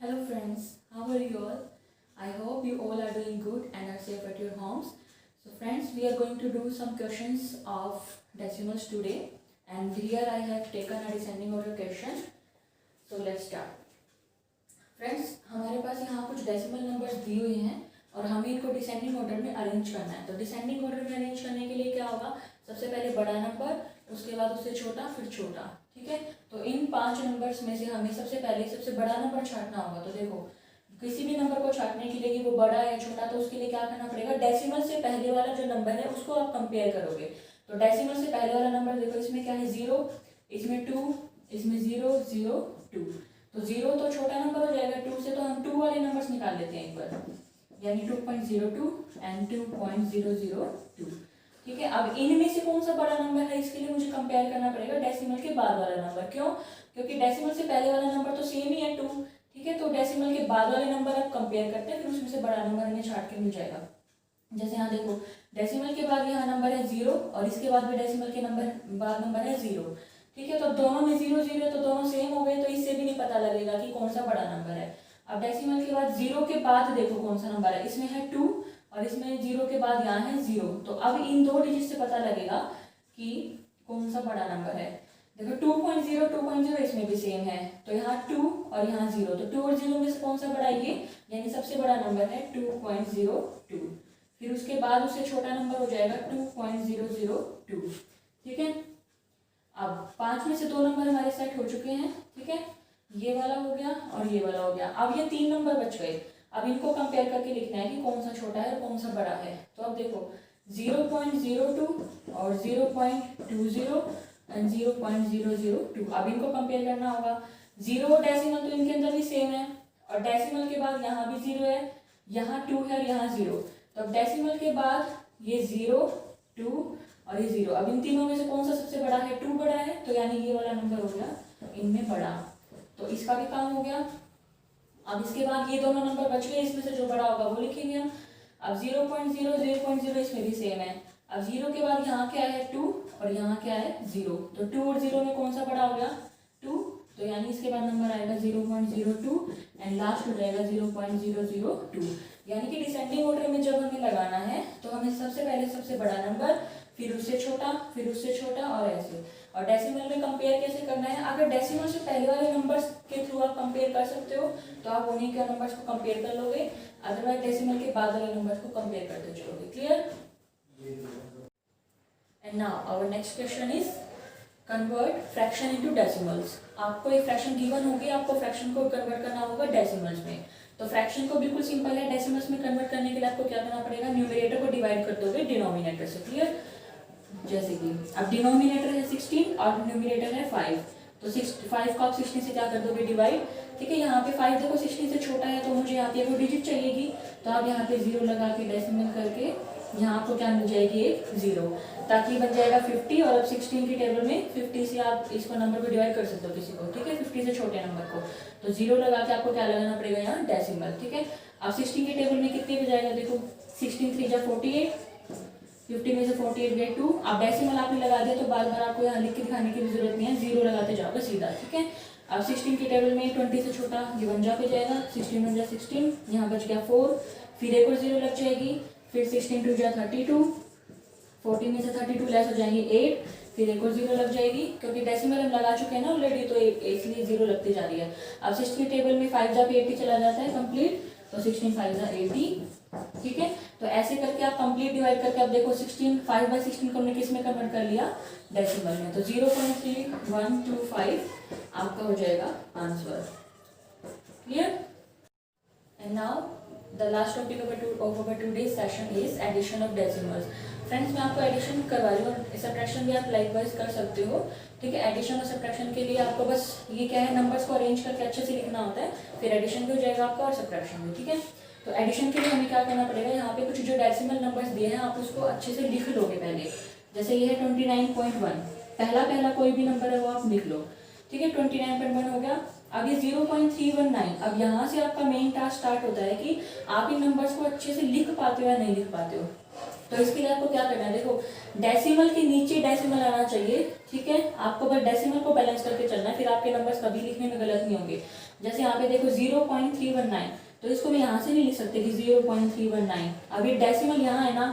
Hello friends, how are you all? I hope you all are doing good and are safe at your homes. So friends, we are going to do some questions of decimals today, and here I have taken a descending order question. So let's start. Friends, हमारे पास यहाँ कुछ decimal numbers दिए हुए हैं और हमें इनको descending order में अरेंज करना है। तो डिसेंडिंग ऑर्डर में अरेंज करने के लिए क्या होगा, सबसे पहले बड़ा नंबर, उसके बाद उससे छोटा, फिर छोटा। ठीक है, तो इन 5 नंबर्स में से हमें सबसे पहले सबसे बड़ा नंबर छांटना होगा। तो देखो, किसी भी नंबर को छांटने के लिए कि वो बड़ा है छोटा, तो उसके लिए क्या करना पड़ेगा, डेसिमल से पहले वाला जो नंबर है उसको आप कंपेयर करोगे। तो डेसिमल से पहले वाला नंबर देखो, इसमें क्या है 0, इसमें 2, इसमें 0 0 2। तो 0 तो छोटा नंबर हो जाएगा, 2 से तो हम 2 वाले नंबर्स निकाल लेते हैं एक बार, यानी 2.02 एंड 2.002। ठीक है, अब इनमें से कौन सा बड़ा नंबर है, इसके लिए मुझे कंपेयर करना पड़ेगा डेसिमल के बाद वाला नंबर। क्यों? क्योंकि डेसिमल से पहले वाला नंबर तो सेम ही है 2। ठीक है, तो डेसिमल के बाद वाले नंबर आप कंपेयर करते हैं, फिर उसमें से बड़ा नंबर हमें छाट के मिल जाएगा। जैसे यहाँ देखो, डेसिमल के बाद यहाँ नंबर है 0 और इसके बाद भी डेसिमल के बाद नंबर है 0। ठीक है, तो दोनों में 0 0 तो दोनों सेम हो गए, तो इससे भी नहीं पता लगेगा कि कौन सा बड़ा नंबर है। अब डेसिमल के बाद 0 के बाद देखो कौन सा नंबर है, इसमें है 2 और इसमें 0 के बाद यहाँ है 0। तो अब इन दो डिजिट से पता लगेगा कि कौन सा बड़ा नंबर है। देखो 2.0 इसमें भी सेम है, तो यहाँ 2 और यहाँ 0, तो 2 और 0 में से कौन सा बड़ा है ये, यानी सबसे बड़ा नंबर है 2.02। फिर उसके बाद उससे छोटा नंबर हो जाएगा 2.002। ठीक है, अब 5 में से 2 नंबर हमारे सेट हो चुके हैं। ठीक है, ये वाला हो गया और ये वाला हो गया। अब ये 3 नंबर बच गए, अब इनको कंपेयर करके लिखना है कि कौन सा छोटा है और कौन सा बड़ा है। तो अब देखो 0.02 और 0.20 एंड 0.002, अब इनको कंपेयर करना होगा। 0 डेसिमल तो इनके अंदर भी सेम है और डेसिमल के बाद यहाँ भी 0 है, यहाँ 2 है और यहाँ 0। तो अब डेसिमल के बाद ये 0 2 और ये 0, अब इन तीनों में से कौन सा सबसे बड़ा है, 2 बड़ा है, तो यानी ये वाला नंबर हो गया इनमें बड़ा। तो इसका भी काम हो गया। अब इसके बाद ये दोनों नंबर बच गए, इसमें से जो बड़ा होगा वो लिखेंगे हम। अब 0.0 0.0 इसमें भी सेम है। अब 0 के बाद यहाँ क्या है 2 और यहाँ क्या है 0, तो 2 और 0 में कौन सा बड़ा हो गया 2, तो यानी इसके बाद नंबर आएगा 0.02 एंड लास्ट हो जाएगा 0.002। यानी कि डिसेंडिंग ऑर्डर में जब हमें लगाना है तो हमें सबसे पहले सबसे बड़ा नंबर, फिर उससे छोटा, फिर उससे छोटा और ऐसे। और डेसिमल में कंपेयर कैसे करना है, अगर डेसिमल से पहले वाले नंबर्स के थ्रू आप कंपेयर कर सकते हो तो आप उन्हीं के नंबर्स को कंपेयर कर लोगे, अदरवाइज डेसिमल के बाद वाले नंबर्स को कंपेयर करते चलोगे। Clear? And now our next question is convert fraction into decimals. आपको एक फ्रैक्शन गिवन होगी, आपको फ्रैक्शन को कन्वर्ट करना होगा डेसिमल्स में। तो फ्रैक्शन को बिल्कुल सिंपल है, डेसिमल्स में कन्वर्ट करने के लिए आपको क्या करना पड़ेगा, न्यूमरेटर को डिवाइड कर दोगे डिनोमिनेटर से। क्लियर? जैसे कि अब डिनोमिनेटर है 16 और न्यूमरेटर है 5, तो 5 को आप 16 से क्या कर दोगे डिवाइड। ठीक है, यहाँ पे 5 देखो 16 से छोटा है, तो मुझे यहाँ पे वो डिजिट चाहिएगी, तो आप यहाँ पे 0 लगा के डेसिमल करके यहाँ आपको क्या मिल जाएगी एक 0, ताकि बन जाएगा 50। और अब 16 की टेबल में 50 से आप इसको नंबर को डिवाइड कर सकते हो किसी को। ठीक है, 50 से छोटे नंबर को, तो 0 लगा के आपको क्या लगाना पड़ेगा यहाँ डेसिमल। ठीक है, अब 16 की टेबल में कितने बन जाएगा, देखो 16 3 जा 48, 50 में से 48 गए 2। अब डेसिमल आपने लगा दिया तो बार बार आपको यहाँ लिख के दिखाने की भी जरूरत नहीं है, 0 लगाते जाओगे सीधा। ठीक है, अब 16 की टेबल में 20 से छोटा ये 1 जा पे जाएगा, 16 1 जा 16, यहाँ बच गया 4, फिर एक और 0 लग जाएगी, फिर 16 2 जा 32, 40 में से 32 लेस हो जाएंगे 8, फिर एक और 0 लग जाएगी, क्योंकि डेसिमल हम लगा चुके हैं ना ऑलरेडी, तो इसलिए 0 लगती जा रही है। अब 16 टेबल में 5 जा पे 80 चला जाता है कंप्लीट, तो 16 5 जा 80। ठीक है, तो ऐसे करके आप कंप्लीट डिवाइड करके अब देखो 16 5/16 को हमने किस में कन्वर्ट कर लिया, डेसिमल में। तो 0.3125 आपका हो जाएगा answer. Clear? And now the last topic of our today session is addition of decimals. Friends, मैं आपको एडिशन करवा रही हूँ, सब्ट्रैक्शन भी आप लाइकवाइज कर सकते हो। ठीक है, एडिशन और सब्ट्रैक्शन के लिए आपको बस ये क्या है, नंबर्स को अरेंज करके अच्छे से लिखना होता है, फिर एडिशन भी हो जाएगा आपका और सब्ट्रैक्शन भी। ठीक है, तो एडिशन के लिए हमें क्या करना पड़ेगा, यहाँ पे कुछ जो डेसिमल नंबर्स दिए हैं आप उसको अच्छे से लिख लोगे पहले। जैसे ये है 29.1, पहला कोई भी नंबर है वो आप लिख लो। ठीक है, 29.1 हो गया। अब ये 0.319, अब यहाँ से आपका मेन टास्क स्टार्ट होता है कि आप इन नंबर्स को अच्छे से लिख पाते हो या नहीं लिख पाते हो। तो इसके लिए आपको क्या करना है, देखो डेसिमल के नीचे डेसिमल आना चाहिए। ठीक है, आपको बस डेसिमल को बैलेंस करके चलना है, फिर आपके नंबर्स कभी लिखने में गलत नहीं होंगे। जैसे यहाँ पे देखो 0.319, तो इसको मैं यहाँ से नहीं लिख सकते कि 0.319। अब ये डेसिमल यहाँ है ना,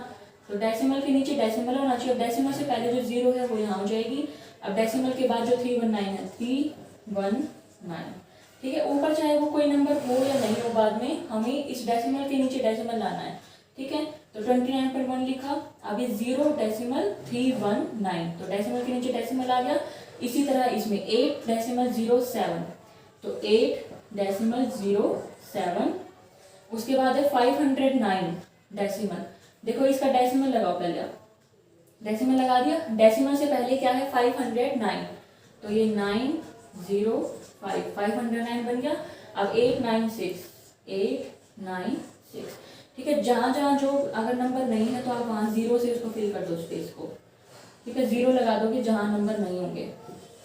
तो डेसिमल के नीचे डेसिमल होना चाहिए। अब डेसिमल से पहले जो 0 है वो यहाँ हो जाएगी। अब डेसिमल के बाद जो 319 है, 319, ठीक है। ऊपर चाहे वो कोई नंबर हो या नहीं हो, बाद में हमें इस डेसिमल के नीचे डेसिमल लाना है, ठीक है। तो 29.1 लिखा। अब ये 0.319, तो डेसिमल के नीचे डेसिमल आ गया। इसी तरह इसमें 8.07, तो 8.07, उसके बाद है 509 डेसिमल। देखो इसका डेसिमल लगाओ पहले आप, डेसिमल लगा दिया। डेसिमल से पहले क्या है 509, तो ये 905, 509 बन गया। अब 896, ठीक है। जहाँ जहाँ जो अगर नंबर नहीं है तो आप वहाँ 0 से उसको फिल कर दो स्पेस को, ठीक है। 0 लगा दोगे जहाँ नंबर नहीं होंगे,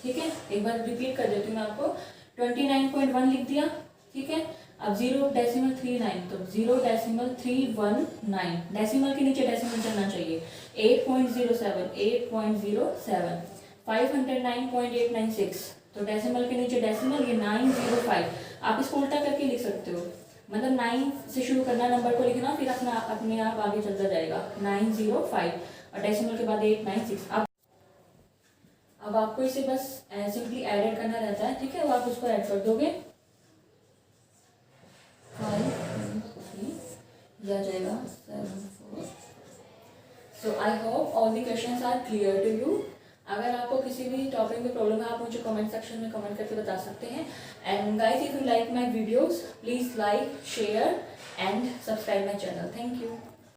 ठीक है। एक बार रिपीट कर देती हूँ मैं आपको। 29.1 लिख दिया, ठीक है। अब 0.39, तो 0.319, डेसिमल के नीचे डेसिमल चलना चाहिए। 8.07, 8.07, 509.896, तो डेसिमल के नीचे डेसिमल, ये 905। आप इसको उल्टा करके लिख सकते हो, मतलब 9 से शुरू करना नंबर को लिखना, फिर अपने आप आगे चलता जाएगा। 905 और डेसिमल के बाद 896। अब आपको इसे बस सिंपली ऐड करना रहता है, ठीक है। अब आप उसको ऐड कर दोगे, 5 3 आ जाएगा 7 4। So I hope all the questions are clear to you. अगर आपको किसी भी टॉपिक में प्रॉब्लम है, आप मुझे कमेंट सेक्शन में कमेंट करके बता सकते हैं। And guys, if you like my videos, please like, share and subscribe my channel. Thank you.